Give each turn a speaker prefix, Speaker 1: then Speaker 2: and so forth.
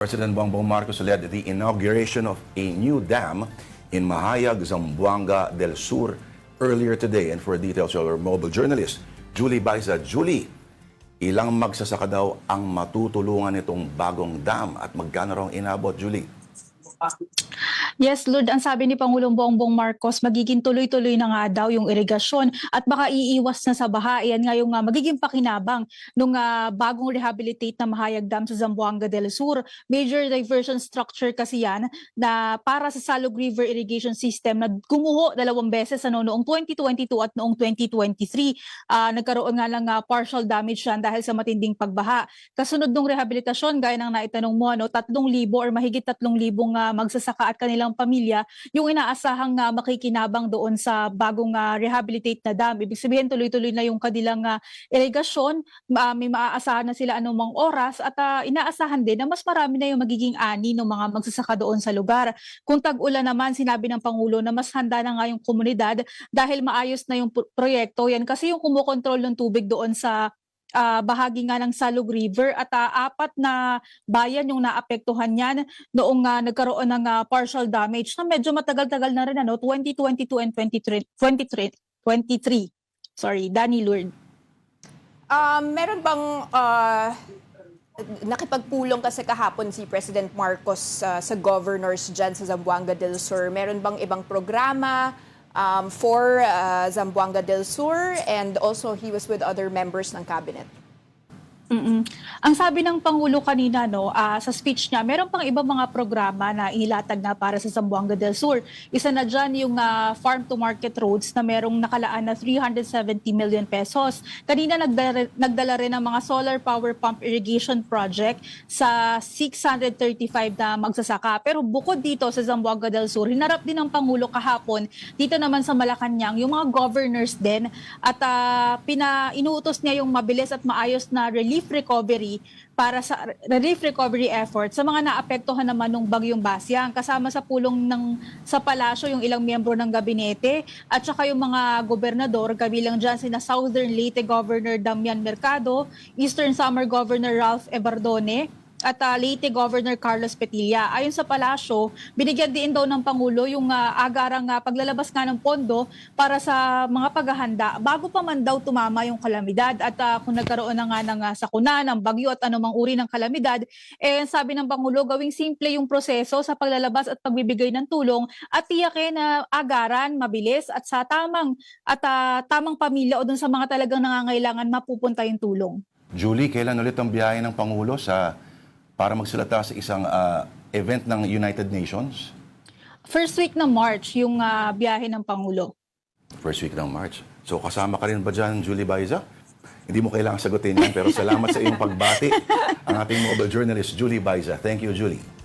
Speaker 1: President Bongbong Marcos led the inauguration of a new dam in Mahayag, Zamboanga del Sur earlier today. And for details, our mobile journalist, Julie Baiza. Julie, ilang magsasaka daw ang matutulungan itong bagong dam at magkano raw inabot, Julie?
Speaker 2: Yes, Lord, ang sabi ni Pangulong Bongbong Marcos, magiging tuloy-tuloy na nga daw yung irigasyon at baka iiwas na sa baha. Yan nga yung magiging pakinabang nung bagong rehabilitate na Mahayag Dam sa Zamboanga del Sur. Major diversion structure kasi yan na para sa Salog River Irrigation System na gumuho 2 beses noong 2022 at noong 2023. Nagkaroon nga lang partial damage yan dahil sa matinding pagbaha. Kasunod ng rehabilitasyon, gaya ng naitanong mo, 3,000 or mahigit 3,000 magsasaka at kanilang pamilya yung inaasahang makikinabang doon sa bagong rehabilitate na dam. Ibig sabihin tuloy-tuloy na yung kanilang irigasyon, may maaasahan na sila anumang oras at inaasahan din na mas marami na yung magiging ani ng mga magsasaka doon sa lugar. Kung tag-ulan naman, sinabi ng Pangulo na mas handa na nga yung komunidad dahil maayos na yung proyekto. Yan kasi yung kumokontrol ng tubig doon sa bahagi nga ng Salog River at 4 na bayan yung naapektuhan yan noong nagkaroon ng partial damage na medyo matagal-tagal na rin 2022 and 23. Sorry, Danny Lourdes.
Speaker 3: Meron bang nakipagpulong kasi kahapon si President Marcos sa governors dyan sa Zamboanga del Sur? Meron bang ibang programa for Zamboanga del Sur, and also he was with other members ng cabinet?
Speaker 2: Ang sabi ng Pangulo kanina sa speech niya, meron pang ibang mga programa na inilatag na para sa Zamboanga del Sur. Isa na dyan yung farm to market roads na merong nakalaan na 370 million pesos. Kanina nagdala rin ng mga solar power pump irrigation project sa 635 na magsasaka. Pero bukod dito sa Zamboanga del Sur, hinarap din ng Pangulo kahapon dito naman sa Malacanang yung mga governors din at inuutos niya yung mabilis at maayos na relief recovery para sa relief recovery effort sa mga naapektuhan naman ng Bagyong Basyang, kasama sa pulong sa palasyo yung ilang miyembro ng gabinete at saka yung mga gobernador, kabilang dyan sina Southern Leyte Governor Damian Mercado, Eastern Samar Governor Ralph Ebardone at Leyte Governor Carlos Petilla. Ayon sa palasyo, binigyan din daw ng Pangulo yung agarang paglalabas nga ng pondo para sa mga paghahanda bago pa man daw tumama yung kalamidad. At kung nagkaroon na nga ng sakuna, ng bagyo at anumang uri ng kalamidad, sabi ng Pangulo, gawing simple yung proseso sa paglalabas at pagbibigay ng tulong at tiyakin na agaran, mabilis at sa tamang pamilya o dun sa mga talagang nangangailangan mapupunta yung tulong.
Speaker 1: Julie, kailan ulit ang biyahe ng Pangulo para magsalita sa isang event ng United Nations?
Speaker 2: First week ng March yung biyahe ng Pangulo.
Speaker 1: First week ng March. So kasama ka rin ba dyan, Julie Baiza? Hindi mo kailangang sagutin yan, pero salamat sa iyong pagbati. Ang ating mobile journalist, Julie Baiza. Thank you, Julie.